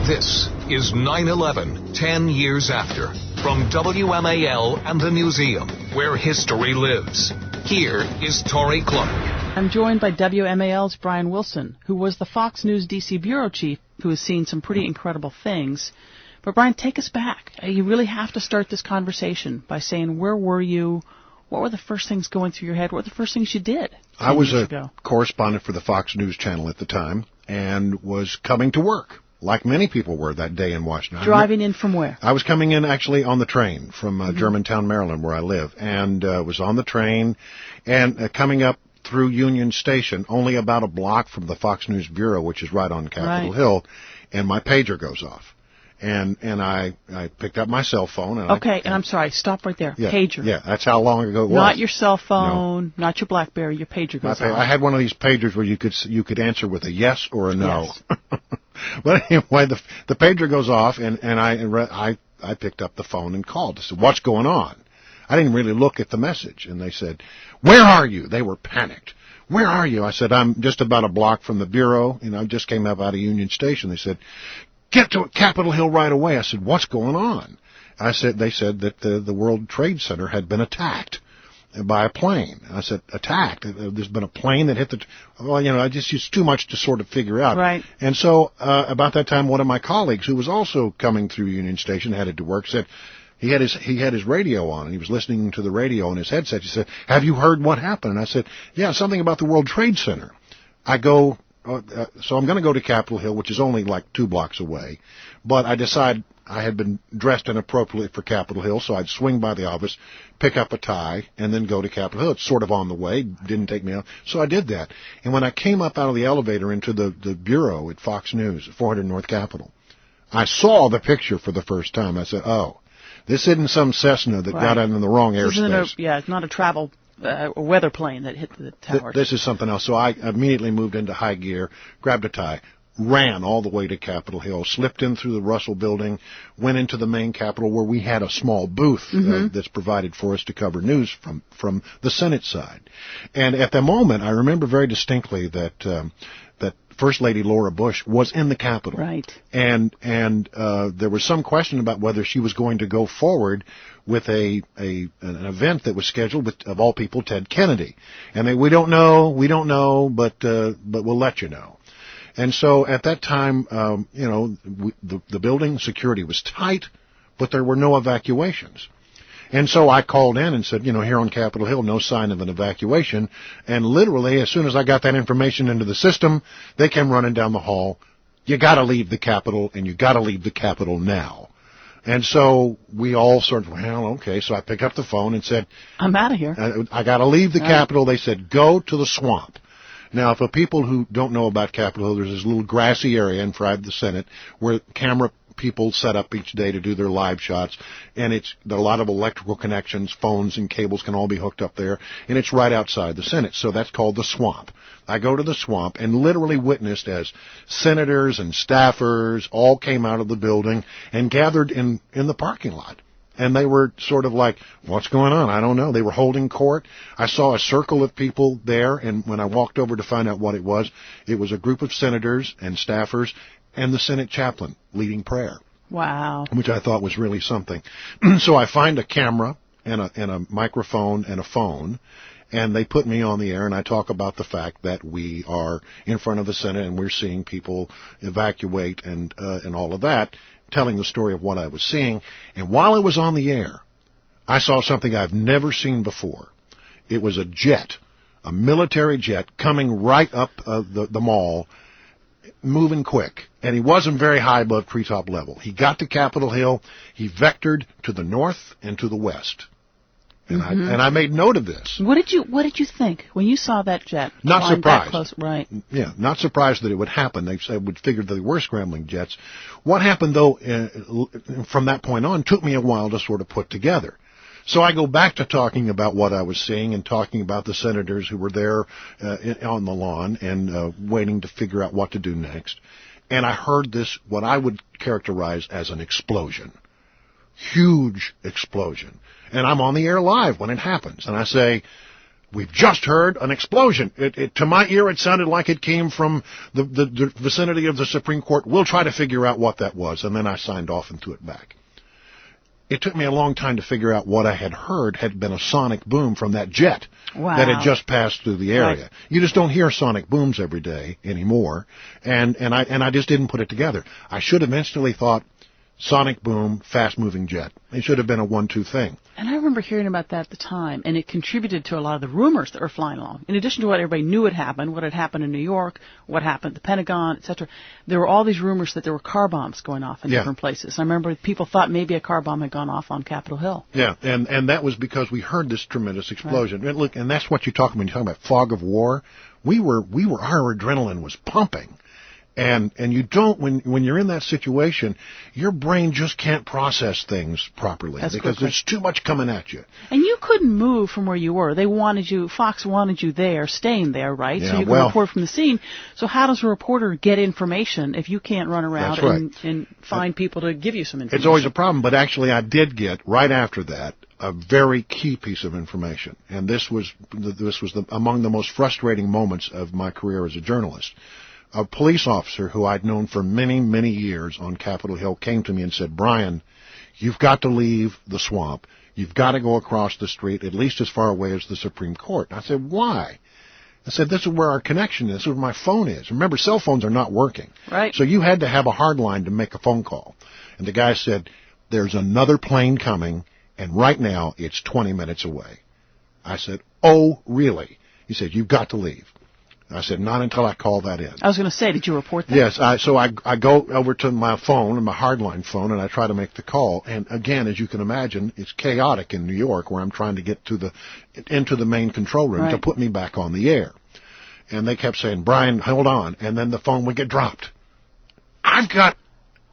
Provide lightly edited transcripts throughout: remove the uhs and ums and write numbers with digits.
This is 9/11, 10 years after, from WMAL and the museum, where history lives. Here is Torie Clarke. I'm joined by WMAL's Brian Wilson, who was the Fox News D.C. bureau chief, who has seen some pretty incredible things. But Brian, take us back. You really have to start this conversation by saying, where were you? What were the first things going through your head? What were the first things you did? I was a correspondent for the Fox News channel at the time and was coming to work, like many people were that day in Washington. Driving in from where? I was coming in actually on the train from Germantown, Maryland, where I live, and was on the train and coming up through Union Station, only about a block from the Fox News Bureau, which is right on Capitol Hill, and my pager goes off. And I picked up my cell phone. And I'm sorry, stop right there. Yeah, pager. Yeah, that's how long ago it was. Not your cell phone, not your BlackBerry, your pager goes off. I had one of these pagers where you could answer with a yes or a no. Yes. But anyway, the pager goes off, and I picked up the phone and called. I said, "What's going on?" I didn't really look at the message, and they said, "Where are you?" They were panicked. "Where are you?" I said, "I'm just about a block from the bureau. I just came up out of Union Station." They said, "Get to Capitol Hill right away." I said, "What's going on?" They said that the World Trade Center had been attacked by a plane. I said, "Attacked? There's been a plane that hit the..." It's too much to sort of figure out. Right. And so about that time, one of my colleagues, who was also coming through Union Station, headed to work, said he had his radio on, and he was listening to the radio on his headset. He said, "Have you heard what happened?" And I said, "Yeah, something about the World Trade Center." So I'm going to go to Capitol Hill, which is only like 2 blocks away. But I decided I had been dressed inappropriately for Capitol Hill, so I'd swing by the office, pick up a tie, and then go to Capitol Hill. It's sort of on the way. Didn't take me out. So I did that. And when I came up out of the elevator into the bureau at Fox News, 400 North Capitol, I saw the picture for the first time. I said, "Oh, this isn't some Cessna that got in the wrong airspace." It's not a travel weather plane that hit the tower. This is something else. So I immediately moved into high gear, grabbed a tie, ran all the way to Capitol Hill, slipped in through the Russell Building, went into the main Capitol where we had a small booth that's provided for us to cover news from the Senate side. And at the moment, I remember very distinctly that First Lady Laura Bush was in the Capitol. Right. And there was some question about whether she was going to go forward with an event that was scheduled with, of all people, Ted Kennedy. And we don't know, but we'll let you know. And so at that time, the building security was tight, but there were no evacuations. And so I called in and said, here on Capitol Hill, no sign of an evacuation. And literally, as soon as I got that information into the system, they came running down the hall. "You got to leave the Capitol, and you got to leave the Capitol now." And so we all sort of, well, okay. So I picked up the phone and said, "I'm out of here. I got to leave the Capitol." They said, "Go to the swamp." Now, for people who don't know about Capitol Hill, there's this little grassy area in front of the Senate where camera people set up each day to do their live shots, and there are a lot of electrical connections, phones and cables can all be hooked up there, and it's right outside the Senate, so that's called the swamp. I go to the swamp and literally witnessed as senators and staffers all came out of the building and gathered in the parking lot. And they were sort of like, "What's going on?" I don't know. They were holding court. I saw a circle of people there, and when I walked over to find out what it was a group of senators and staffers and the Senate chaplain leading prayer. Wow. Which I thought was really something. So I find a camera and a microphone and a phone, and they put me on the air, and I talk about the fact that we are in front of the Senate and we're seeing people evacuate and all of that, telling the story of what I was seeing. And while I was on the air, I saw something I've never seen before. It was a jet, a military jet, coming right up the mall, moving quick. And he wasn't very high above treetop level. He got to Capitol Hill. He vectored to the north and to the west. And I made note of this. What did you think when you saw that jet? Not surprised. That close? Right. Yeah, not surprised that it would happen. They would figure that they were scrambling jets. What happened, though, from that point on, took me a while to sort of put together. So I go back to talking about what I was seeing and talking about the senators who were there on the lawn and waiting to figure out what to do next. And I heard this, what I would characterize as an explosion. Huge explosion. And I'm on the air live when it happens. And I say, we've just heard an explosion. To my ear, it sounded like it came from the vicinity of the Supreme Court. We'll try to figure out what that was. And then I signed off and threw it back. It took me a long time to figure out what I had heard had been a sonic boom from that jet that had just passed through the area. Right. You just don't hear sonic booms every day anymore, and I just didn't put it together. I should have instantly thought, sonic boom, fast-moving jet. It should have been a 1-2 thing. And I remember hearing about that at the time, and it contributed to a lot of the rumors that were flying along. In addition to what everybody knew had happened, what had happened in New York, what happened at the Pentagon, etc., there were all these rumors that there were car bombs going off in different places. I remember people thought maybe a car bomb had gone off on Capitol Hill. Yeah, and that was because we heard this tremendous explosion. Right. And look, and that's what you talk when you talk about fog of war. Our adrenaline was pumping. And you don't, when you're in that situation, your brain just can't process things properly because there's too much coming at you. And you couldn't move from where you were. Fox wanted you there, staying there, right? Yeah, so you could report from the scene. So how does a reporter get information if you can't run around and find people to give you some information? It's always a problem, but actually I did get, right after that, a very key piece of information. And this was among the most frustrating moments of my career as a journalist. A police officer who I'd known for many, many years on Capitol Hill came to me and said, Brian, you've got to leave the swamp. You've got to go across the street, at least as far away as the Supreme Court. I said, why? I said, this is where our connection is. This is where my phone is. Remember, cell phones are not working. Right. So you had to have a hard line to make a phone call. And the guy said, there's another plane coming, and right now it's 20 minutes away. I said, oh, really? He said, you've got to leave. I said, not until I call that in. I was going to say, did you report that? Yes. So I go over to my phone, my hardline phone, and I try to make the call. And again, as you can imagine, it's chaotic in New York where I'm trying to get into the main control room to put me back on the air. And they kept saying, Brian, hold on. And then the phone would get dropped. I've got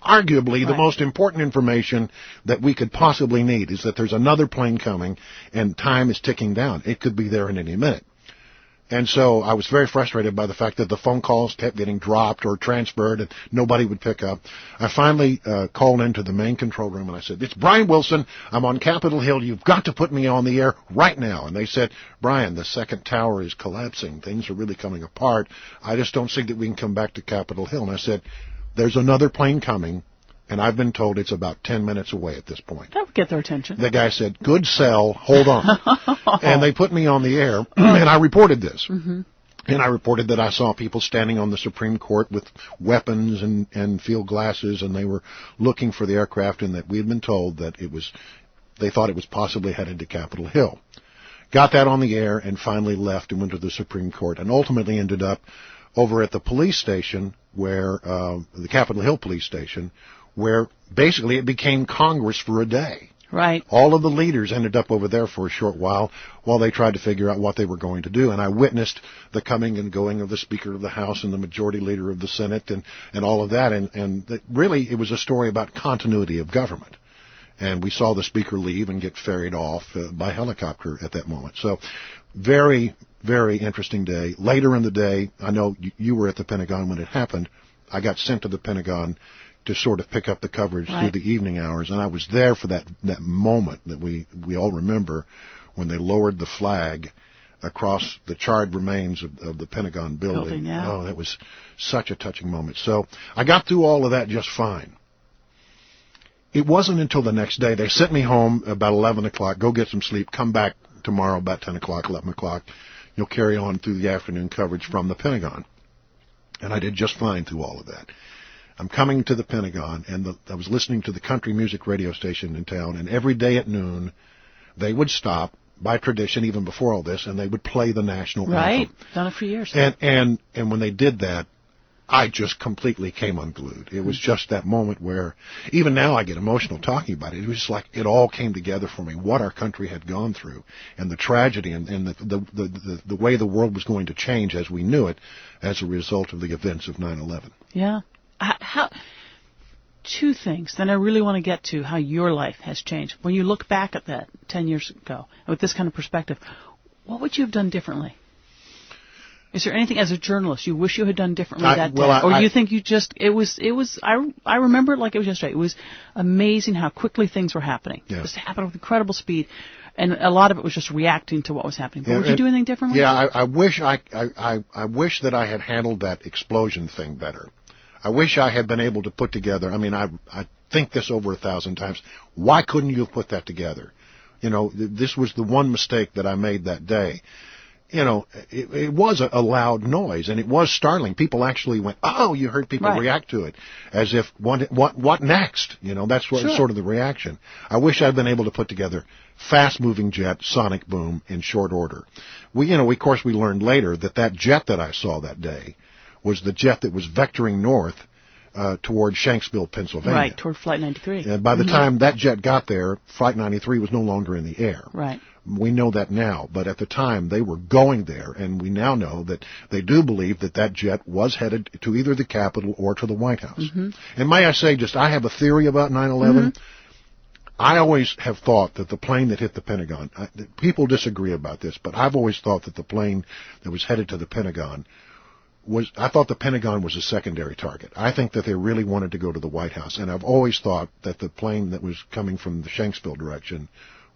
arguably the most important information that we could possibly need is that there's another plane coming and time is ticking down. It could be there in any minute. And so I was very frustrated by the fact that the phone calls kept getting dropped or transferred and nobody would pick up. I finally called into the main control room and I said, it's Brian Wilson. I'm on Capitol Hill. You've got to put me on the air right now. And they said, Brian, the second tower is collapsing. Things are really coming apart. I just don't think that we can come back to Capitol Hill. And I said, there's another plane coming. And I've been told it's about 10 minutes away at this point. That would get their attention. The guy said, good sell, hold on. And they put me on the air, and I reported this. Mm-hmm. And I reported that I saw people standing on the Supreme Court with weapons and field glasses, and they were looking for the aircraft, and that we had been told that they thought it was possibly headed to Capitol Hill. Got that on the air, and finally left and went to the Supreme Court, and ultimately ended up over at the police station, where the Capitol Hill police station, where basically it became Congress for a day. Right. All of the leaders ended up over there for a short while they tried to figure out what they were going to do. And I witnessed the coming and going of the Speaker of the House and the Majority Leader of the Senate and all of that. And really, it was a story about continuity of government. And we saw the Speaker leave and get ferried off by helicopter at that moment. So very, very interesting day. Later in the day, I know you were at the Pentagon when it happened. I got sent to the Pentagon to sort of pick up the coverage through the evening hours, and I was there for that moment that we all remember when they lowered the flag across the charred remains of the Pentagon building. Oh, that was such a touching moment. So I got through all of that just fine. It wasn't until the next day. They sent me home about 11 o'clock, go get some sleep, come back tomorrow about 10 o'clock, 11 o'clock. You'll carry on through the afternoon coverage from the Pentagon. And I did just fine through all of that. I'm coming to the Pentagon, and I was listening to the country music radio station in town, and every day at noon, they would stop, by tradition, even before all this, and they would play the national anthem. Right, done it for years. And when they did that, I just completely came unglued. It was just that moment where, even now I get emotional talking about it. It was just like it all came together for me, what our country had gone through, and the tragedy, and the way the world was going to change as we knew it as a result of the events of 9/11. Yeah. Two things. Then I really want to get to how your life has changed. When you look back at that 10 years ago, with this kind of perspective, what would you have done differently? Is there anything as a journalist you wish you had done differently that day? Well, or you think you just, I remember it like it was yesterday. It was amazing how quickly things were happening. Yeah. It just happened with incredible speed. And a lot of it was just reacting to what was happening. But would you do anything differently? Yeah, I wish I wish that I had handled that explosion thing better. I wish I had been able to put together, I mean, I think this over 1,000 times. Why couldn't you have put that together? You know, this was the one mistake that I made that day. You know, it was a loud noise, and it was startling. People actually went, oh, you heard people react to it as if, what next? You know, that's what sort of the reaction. I wish I'd been able to put together fast-moving jet, sonic boom in short order. Of course, we learned later that jet that I saw that day was the jet that was vectoring north toward Shanksville, Pennsylvania. Right, toward Flight 93. And by the time that jet got there, Flight 93 was no longer in the air. Right. We know that now, but at the time they were going there, and we now know that they do believe that jet was headed to either the Capitol or to the White House. Mm-hmm. And may I say, I have a theory about 9/11. Mm-hmm. I always have thought that the plane that hit the Pentagon, people disagree about this, but I've always thought that the plane that was headed to the Pentagon I thought the Pentagon was a secondary target. I think that they really wanted to go to the White House, and I've always thought that the plane that was coming from the Shanksville direction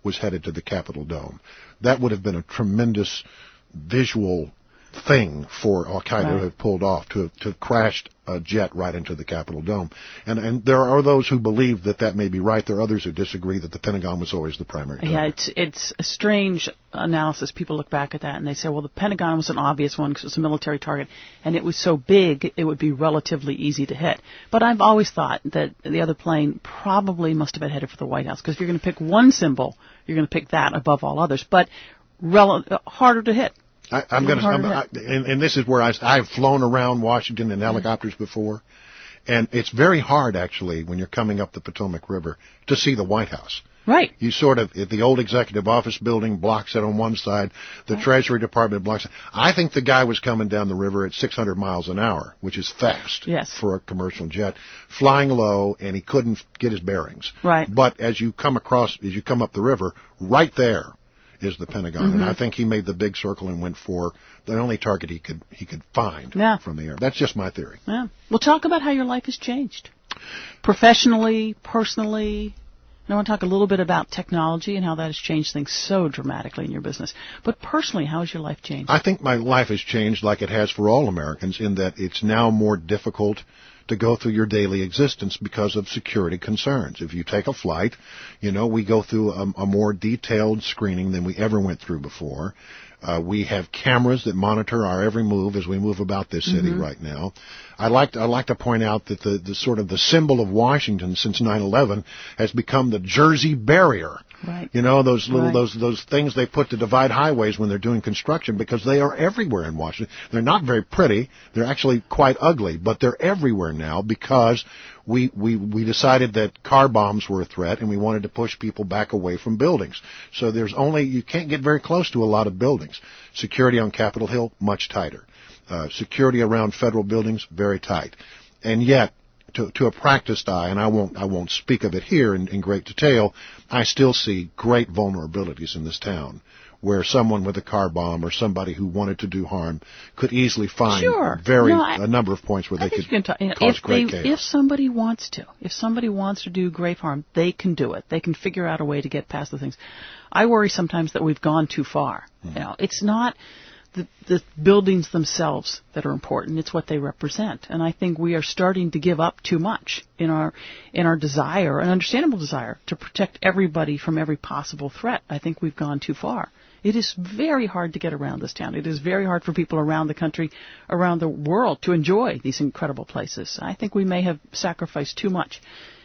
was headed to the Capitol Dome. That would have been a tremendous visual thing for Al-Qaeda to have pulled off, to have crashed a jet right into the Capitol Dome. And there are those who believe that may be right. There are others who disagree that the Pentagon was always the primary target. Yeah, it's a strange analysis. People look back at that and they say, well, the Pentagon was an obvious one because it was a military target, and it was so big it would be relatively easy to hit. But I've always thought that the other plane probably must have been headed for the White House, because if you're going to pick one symbol, you're going to pick that above all others. But harder to hit. And this is where I've flown around Washington in helicopters before, and it's very hard, actually, when you're coming up the Potomac River, to see the White House. Right. You sort of, the old executive office building blocks it on one side, the Treasury Department blocks it. I think the guy was coming down the river at 600 miles an hour, which is fast for a commercial jet, flying low, and he couldn't get his bearings. Right. But as you come up the river, right there is the Pentagon, and I think he made the big circle and went for the only target he could find from the air. That's just my theory. Yeah. Well, talk about how your life has changed, professionally, personally. I want to talk a little bit about technology and how that has changed things so dramatically in your business. But personally, how has your life changed? I think my life has changed like it has for all Americans, in that it's now more difficult to go through your daily existence because of security concerns. If you take a flight, we go through a more detailed screening than we ever went through before. We have cameras that monitor our every move as we move about this city right now. I like to point out that the sort of the symbol of Washington since 9/11 has become the Jersey barrier. Right. Those little those things they put to divide highways when they're doing construction, because they are everywhere in Washington. They're not very pretty. They're actually quite ugly, but they're everywhere now because we decided that car bombs were a threat, and we wanted to push people back away from buildings. So you can't get very close to a lot of buildings. Security on Capitol Hill, much tighter. Security around federal buildings, very tight. And yet, to a practiced eye, and I won't speak of it here in great detail, I still see great vulnerabilities in this town, where someone with a car bomb or somebody who wanted to do harm could easily find a number of points where they could cause great chaos. If somebody wants to do grave harm, they can do it. They can figure out a way to get past the things. I worry sometimes that we've gone too far. It's not the buildings themselves that are important. It's what they represent. And I think we are starting to give up too much in our desire, an understandable desire, to protect everybody from every possible threat. I think we've gone too far. It is very hard to get around this town. It is very hard for people around the country, around the world, to enjoy these incredible places. I think we may have sacrificed too much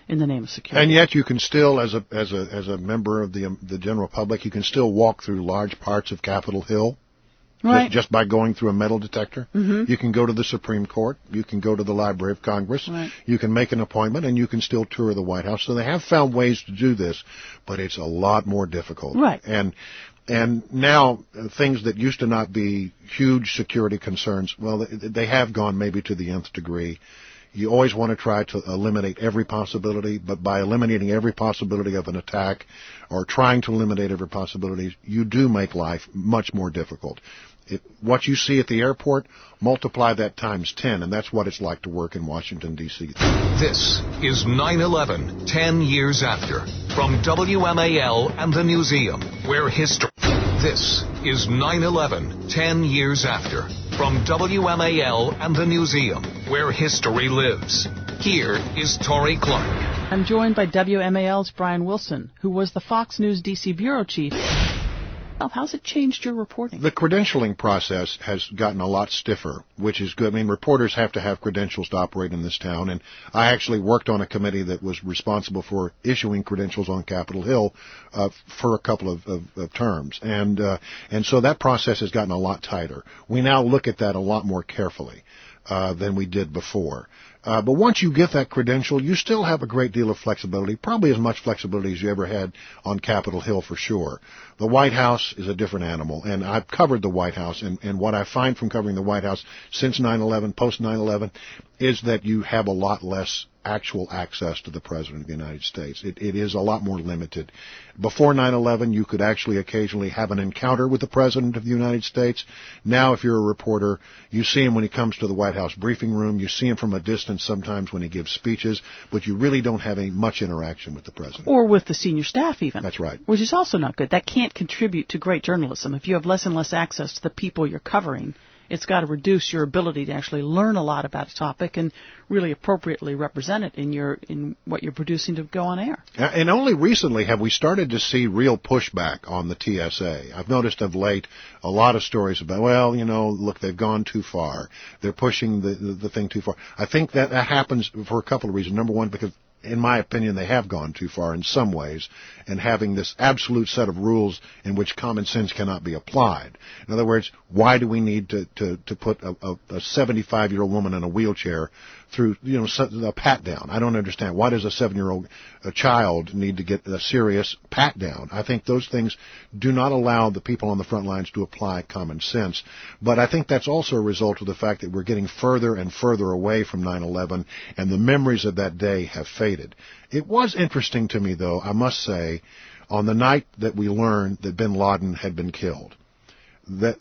in the name of security. And yet you can still, as a member of the general public, you can still walk through large parts of Capitol Hill. Right. Just by going through a metal detector. You can go to the Supreme Court. You can go to the Library of Congress. Right. You can make an appointment, and you can still tour the White House. So they have found ways to do this, but it's a lot more difficult. Right. And now things that used to not be huge security concerns, well, they have gone maybe to the nth degree. You always want to try to eliminate every possibility, but by eliminating every possibility of an attack or trying to eliminate every possibility, you do make life much more difficult. What you see at the airport, multiply that times 10, and that's what it's like to work in Washington, D.C. This is 9/11, 10 years after, from WMAL and the Museum, where history... This is 9/11, 10 years after, from WMAL and the Museum, where history lives. Here is Torie Clarke. I'm joined by WMAL's Brian Wilson, who was the Fox News D.C. bureau chief. How's it changed your reporting? The credentialing process has gotten a lot stiffer, which is good. I mean, reporters have to have credentials to operate in this town, and I actually worked on a committee that was responsible for issuing credentials on Capitol Hill for a couple of terms, and so that process has gotten a lot tighter. We now look at that a lot more carefully than we did before. But once you get that credential, you still have a great deal of flexibility, probably as much flexibility as you ever had on Capitol Hill for sure. The White House is a different animal, and I've covered the White House, and what I find from covering the White House since 9/11, post 9/11, is that you have a lot less actual access to the President of the United States. It is a lot more limited. Before 9/11, you could actually occasionally have an encounter with the President of the United States. Now, if you're a reporter, you see him when he comes to the White House briefing room. You see him from a distance sometimes when he gives speeches, but you really don't have any much interaction with the President. Or with the senior staff, even. That's right. Which is also not good. That can't contribute to great journalism. If you have less and less access to the people you're covering, it's got to reduce your ability to actually learn a lot about a topic and really appropriately represent it in what you're producing to go on air. And only recently have we started to see real pushback on the TSA. I've noticed of late a lot of stories about, well, look, they've gone too far. They're pushing the thing too far. I think that happens for a couple of reasons. Number one, because in my opinion, they have gone too far in some ways, and having this absolute set of rules in which common sense cannot be applied. In other words, why do we need to put a 75-year-old woman in a wheelchair through, a pat down? I don't understand. Why does a 7-year-old child need to get a serious pat down? I think those things do not allow the people on the front lines to apply common sense. But I think that's also a result of the fact that we're getting further and further away from 9/11, and the memories of that day have faded. It was interesting to me, though, I must say, on the night that we learned that bin Laden had been killed, that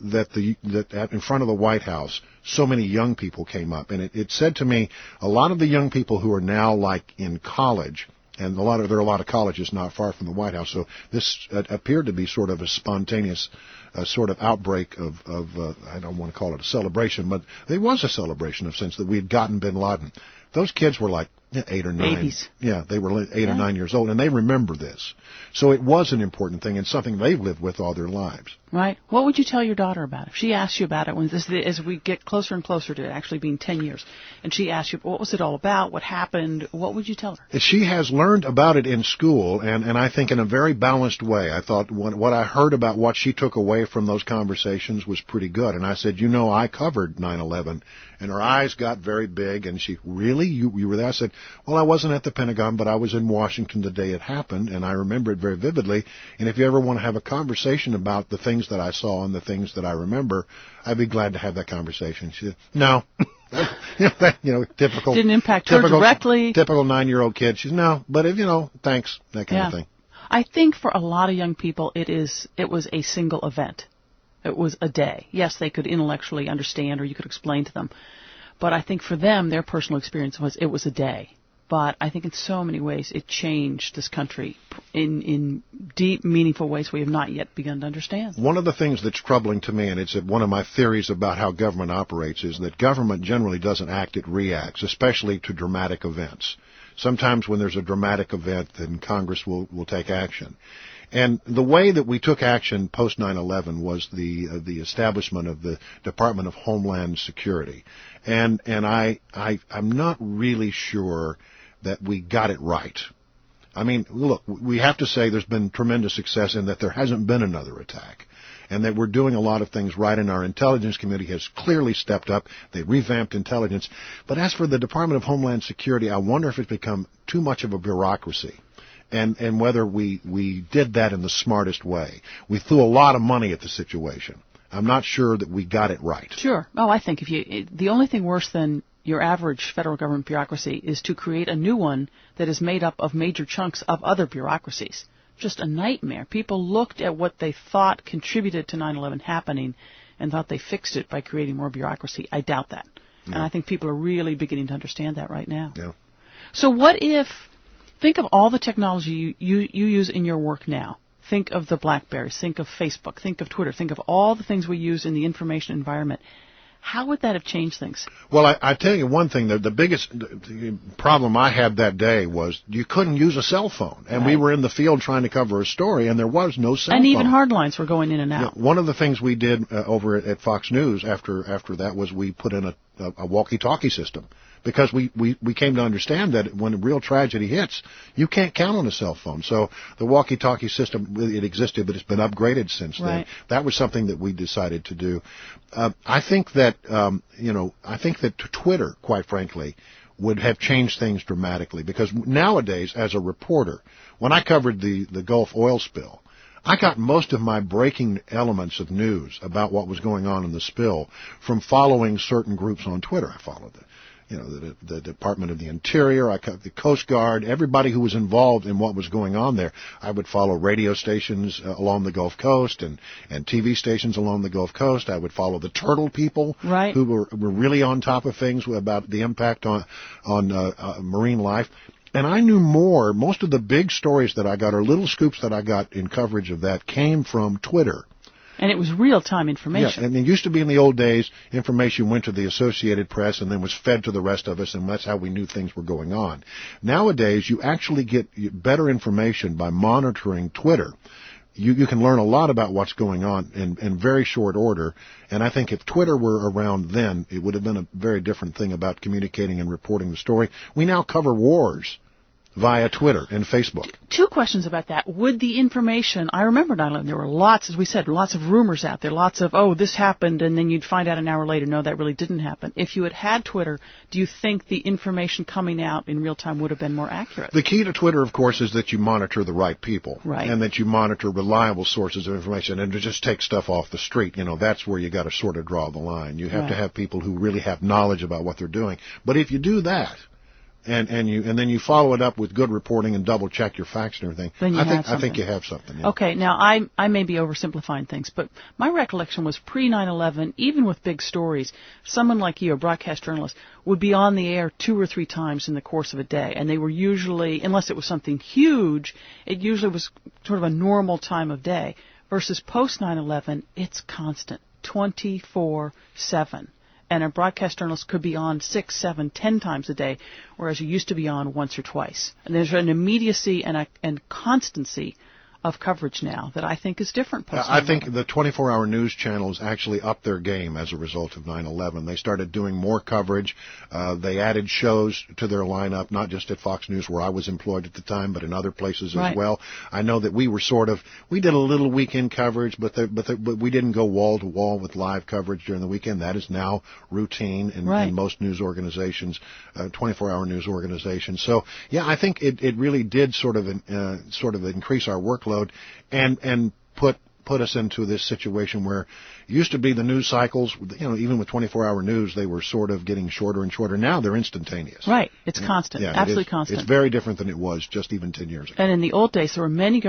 in front of the White House, so many young people came up, and it said to me, a lot of the young people who are now like in college, and there are a lot of colleges not far from the White House, so this appeared to be sort of a spontaneous sort of outbreak of I don't want to call it a celebration, but it was a celebration of sense that we had gotten bin Laden. Those kids were like 8 or 9. Babies. Yeah, they were 8 or 9 years old, and they remember this. So it was an important thing and something they've lived with all their lives. Right. What would you tell your daughter about it? If she asked you about it, as we get closer and closer to it actually being 10 years, and she asked you, what was it all about, what happened, what would you tell her? She has learned about it in school, and I think in a very balanced way. I thought what I heard about what she took away from those conversations was pretty good. And I said, I covered 9/11. And her eyes got very big, and she, really? You were there? I said, well, I wasn't at the Pentagon, but I was in Washington the day it happened, and I remember it very vividly. And if you ever want to have a conversation about the things that I saw and the things that I remember, I'd be glad to have that conversation. She said, no. Typical. Didn't impact her directly. Typical 9-year-old kid. She said, no, but thanks, that kind of thing. I think for a lot of young people, it was a single event. It was a day. Yes, they could intellectually understand or you could explain to them. But I think for them, their personal experience was it was a day. But I think in so many ways it changed this country in deep, meaningful ways we have not yet begun to understand. One of the things that's troubling to me, and it's one of my theories about how government operates, is that government generally doesn't act, it reacts, especially to dramatic events. Sometimes when there's a dramatic event, then Congress will take action. And the way that we took action post 9/11 was the establishment of the Department of Homeland Security, and I'm not really sure that we got it right. I mean, look, we have to say there's been tremendous success in that there hasn't been another attack, and that we're doing a lot of things right, and our intelligence committee has clearly stepped up. They revamped intelligence. But as for the Department of Homeland Security, I wonder if it's become too much of a bureaucracy. And whether we did that in the smartest way. We threw a lot of money at the situation. I'm not sure that we got it right. Sure. Oh, I think the only thing worse than, your average federal government bureaucracy is to create a new one that is made up of major chunks of other bureaucracies. Just a nightmare. People looked at what they thought contributed to 9/11 happening and thought they fixed it by creating more bureaucracy. I doubt that. Yeah. And I think people are really beginning to understand that right now. Yeah. So what if, think of all the technology you use in your work now. Think of the BlackBerries, think of Facebook, think of Twitter, think of all the things we use in the information environment. How would that have changed things? Well, I tell you one thing. The biggest problem I had that day was you couldn't use a cell phone. And we were in the field trying to cover a story, and there was no cell phone. And even hard lines were going in and out. Yeah, one of the things we did over at Fox News after that was we put in a walkie-talkie system. Because we came to understand that when a real tragedy hits, you can't count on a cell phone. So the walkie-talkie system, it existed, but it's been upgraded since then. That was something that we decided to do. I think that Twitter, quite frankly, would have changed things dramatically. Because nowadays, as a reporter, when I covered the Gulf oil spill, I got most of my breaking elements of news about what was going on in the spill from following certain groups on Twitter. I followed the Department of the Interior, I cut the Coast Guard, everybody who was involved in what was going on there. I would follow radio stations along the Gulf Coast and TV stations along the Gulf Coast. I would follow the turtle people who were really on top of things about the impact on marine life. And I knew more. Most of the big stories that I got, or little scoops that I got in coverage of that, came from Twitter. And it was real-time information. Yeah, and it used to be in the old days, information went to the Associated Press and then was fed to the rest of us, and that's how we knew things were going on. Nowadays, you actually get better information by monitoring Twitter. You can learn a lot about what's going on in very short order, and I think if Twitter were around then, it would have been a very different thing about communicating and reporting the story. We now cover wars via Twitter and Facebook. Two questions about that. Would the information, I remember 9/11, there were lots, as we said, lots of rumors out there, lots of, oh, this happened, and then you'd find out an hour later, no, that really didn't happen. If you had Twitter, do you think the information coming out in real time would have been more accurate? The key to Twitter, of course, is that you monitor the right people. Right. And that you monitor reliable sources of information, and to just take stuff off the street, that's where you got to sort of draw the line. You have to have people who really have knowledge about what they're doing. But if you do that, and then you follow it up with good reporting and double check your facts and everything, I think you have something. Yeah. Okay, now I may be oversimplifying things, but my recollection was pre-9/11, even with big stories, someone like you, a broadcast journalist, would be on the air 2 or 3 times in the course of a day, and they were usually, unless it was something huge, it usually was sort of a normal time of day. Versus post-9/11, it's constant, 24/7. And a broadcast journalist could be on 6, 7, 10 times a day, whereas you used to be on once or twice. And there's an immediacy and constancy of coverage now that I think is different. I think the 24-hour news channels actually upped their game as a result of 9/11. They started doing more coverage. They added shows to their lineup, not just at Fox News where I was employed at the time, but in other places as well. I know that we did a little weekend coverage, but we didn't go wall to wall with live coverage during the weekend. That is now routine in most news organizations, 24-hour news organizations. So yeah, I think it really did sort of increase our workload and put us into this situation where it used to be the news cycles, even with 24-hour news, they were sort of getting shorter and shorter. Now they're instantaneous. Right. It's constant. Yeah, absolutely constant. It's very different than it was just even 10 years ago. And in the old days, there were many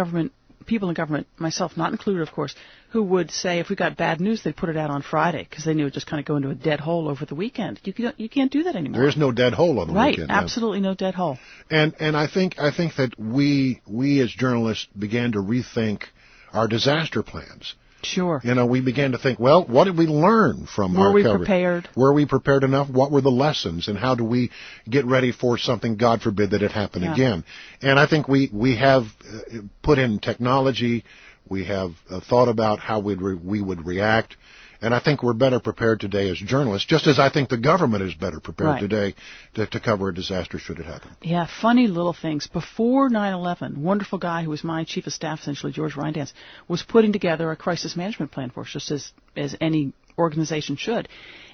people in government, myself not included, of course, who would say if we got bad news, they'd put it out on Friday because they knew it would just kind of go into a dead hole over the weekend. You can't do that anymore. There is no dead hole on the weekend. Right, absolutely no dead hole. And I think that we as journalists began to rethink our disaster plans. Sure. We began to think, well, what did we learn from our coverage? Were we prepared? Were we prepared enough? What were the lessons? And how do we get ready for something, God forbid, that it happen again? And I think we have put in technology. We have thought about how we would react. And I think we're better prepared today as journalists, just as I think the government is better prepared today to cover a disaster should it happen. Yeah, funny little things. Before 9/11, wonderful guy who was my chief of staff, essentially, George Rindance, was putting together a crisis management plan for us, just as any organization should.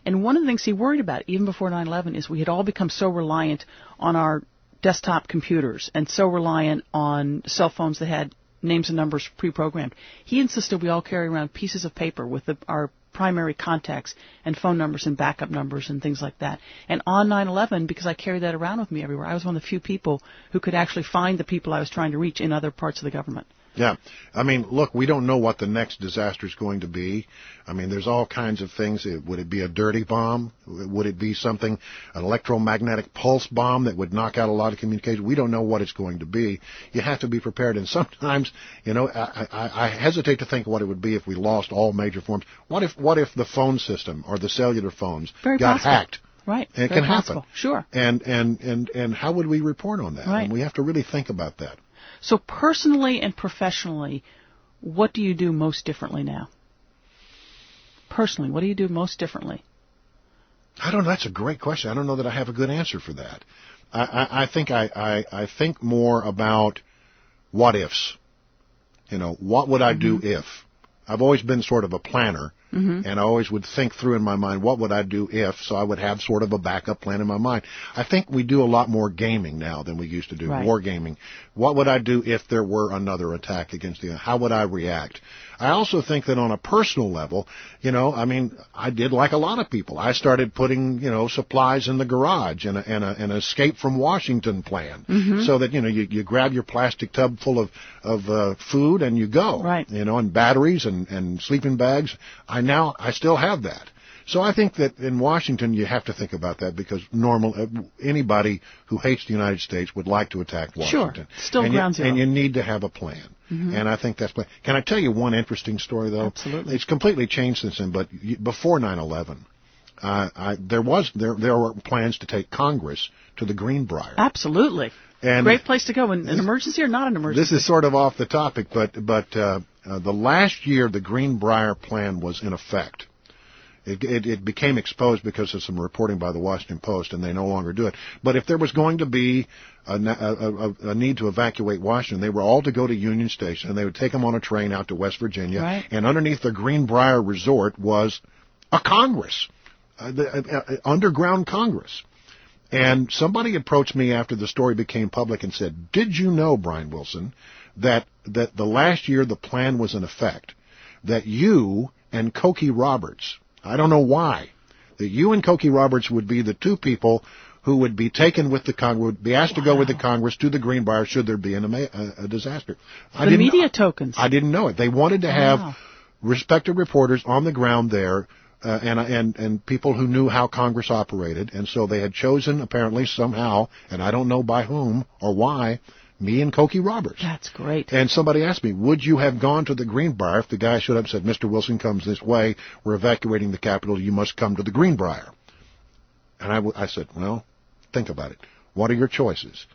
And one of the things he worried about, even before 9/11, is we had all become so reliant on our desktop computers and so reliant on cell phones that had names and numbers pre-programmed. He insisted we all carry around pieces of paper with our primary contacts and phone numbers and backup numbers and things like that. And on 9/11, because I carried that around with me everywhere, I was one of the few people who could actually find the people I was trying to reach in other parts of the government. Yeah. I mean, look, we don't know what the next disaster is going to be. I mean, there's all kinds of things. Would it be a dirty bomb? Would it be something, an electromagnetic pulse bomb that would knock out a lot of communication? We don't know what it's going to be. You have to be prepared. And sometimes, I hesitate to think what it would be if we lost all major forms. What if the phone system or the cellular phones got hacked? Right. It can happen. Sure. And how would we report on that? Right. And we have to really think about that. So personally and professionally, what do you do most differently now? Personally, what do you do most differently? I don't know. That's a great question. I don't know that I have a good answer for that. I think I think more about what ifs. What would I do if? I've always been sort of a planner, and I always would think through in my mind, what would I do if? So I would have sort of a backup plan in my mind. I think we do a lot more gaming now than we used to do, war gaming. What would I do if there were another attack against the? How would I react? I also think that on a personal level, I did like a lot of people. I started putting, supplies in the garage and an escape from Washington plan, so that you grab your plastic tub full of food and you go, and batteries and sleeping bags. I still have that. So I think that in Washington you have to think about that because anybody who hates the United States would like to attack Washington. Sure, still ground zero. And you need to have a plan. And I think that's plan. Can I tell you one interesting story though? Absolutely. It's completely changed since then, but before 9/11, there were plans to take Congress to the Greenbrier. Absolutely. And great place to go. An emergency or not an emergency? This is sort of off the topic, but the last year the Greenbrier plan was in effect. It became exposed because of some reporting by the Washington Post, and they no longer do it. But if there was going to be a need to evacuate Washington, they were all to go to Union Station, and they would take them on a train out to West Virginia. Right. And underneath the Greenbrier Resort was a Congress, underground Congress. And somebody approached me after the story became public and said, "Did you know, Brian Wilson, that the last year the plan was in effect, that you and Cokie Roberts," I don't know why, that you and Cokie Roberts would be the two people who would be taken with the Congress, would be asked to go with the Congress to the Greenbrier should there be a disaster. The media tokens. I didn't know it. They wanted to have respected reporters on the ground there, and people who knew how Congress operated, and so they had chosen apparently somehow, and I don't know by whom or why, me and Cokie Roberts. That's great. And somebody asked me, would you have gone to the Greenbrier if the guy showed up and said, "Mr. Wilson comes this way, we're evacuating the Capitol, you must come to the Greenbrier"? And I said, well, think about it. What are your choices?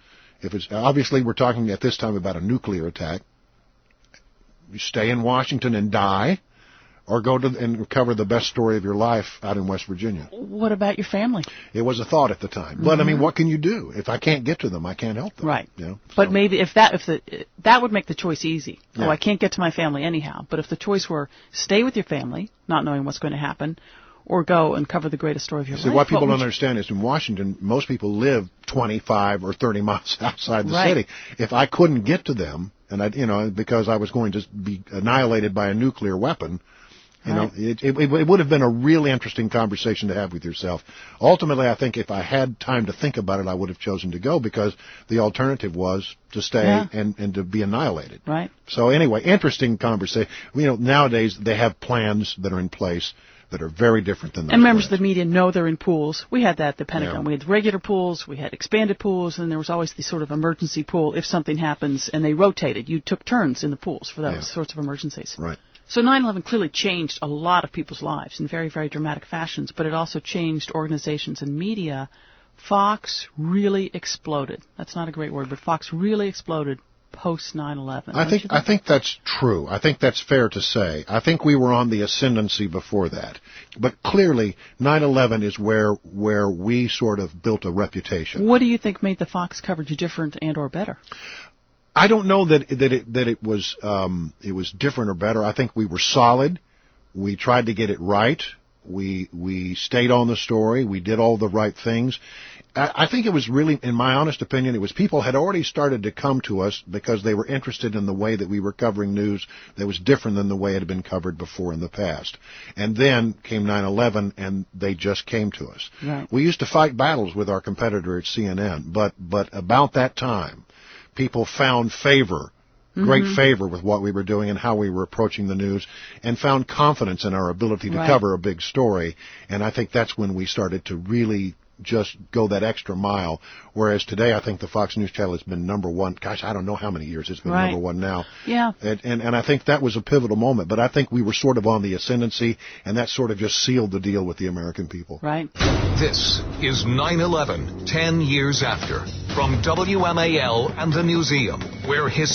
If it's obviously we're talking at this time about a nuclear attack, you stay in Washington and die, or go and cover the best story of your life out in West Virginia. What about your family? It was a thought at the time. But I mean, what can you do? If I can't get to them, I can't help them. Right. So. But maybe that would make the choice easy. Yeah. Oh, I can't get to my family anyhow. But if the choice were stay with your family, not knowing what's going to happen, or go and cover the greatest story of your life. What people don't understand is in Washington, most people live 25 or 30 miles outside the city. If I couldn't get to them, and because I was going to be annihilated by a nuclear weapon, it would have been a really interesting conversation to have with yourself. Ultimately, I think if I had time to think about it, I would have chosen to go because the alternative was to stay and to be annihilated. Right. So anyway, interesting conversation. Nowadays they have plans that are in place that are very different than those. And members of the media know they're in pools. We had that at the Pentagon. Yeah. We had regular pools, we had expanded pools, and there was always the sort of emergency pool if something happens, and they rotated. You took turns in the pools for those sorts of emergencies. Right. So 9/11 clearly changed a lot of people's lives in very, very dramatic fashions, but it also changed organizations and media. Fox really exploded. That's not a great word, but Fox really exploded post 9/11. I think that's true. I think that's fair to say. I think we were on the ascendancy before that. But clearly 9/11 is where we sort of built a reputation. What do you think made the Fox coverage different and or better? I don't know that it was different or better. I think we were solid. We tried to get it right. We stayed on the story. We did all the right things. I think it was really, in my honest opinion, it was people had already started to come to us because they were interested in the way that we were covering news that was different than the way it had been covered before in the past. And then came 9/11, and they just came to us. Right. We used to fight battles with our competitor at CNN, but about that time, people found favor, great favor with what we were doing and how we were approaching the news, and found confidence in our ability to cover a big story. And I think that's when we started to really just go that extra mile, whereas today I think the Fox News Channel has been number one. Gosh, I don't know how many years it's been number one now. Yeah. And I think that was a pivotal moment, but I think we were sort of on the ascendancy, and that sort of just sealed the deal with the American people. Right. This is 9/11, 10 years after, from WMAL and the Museum, where history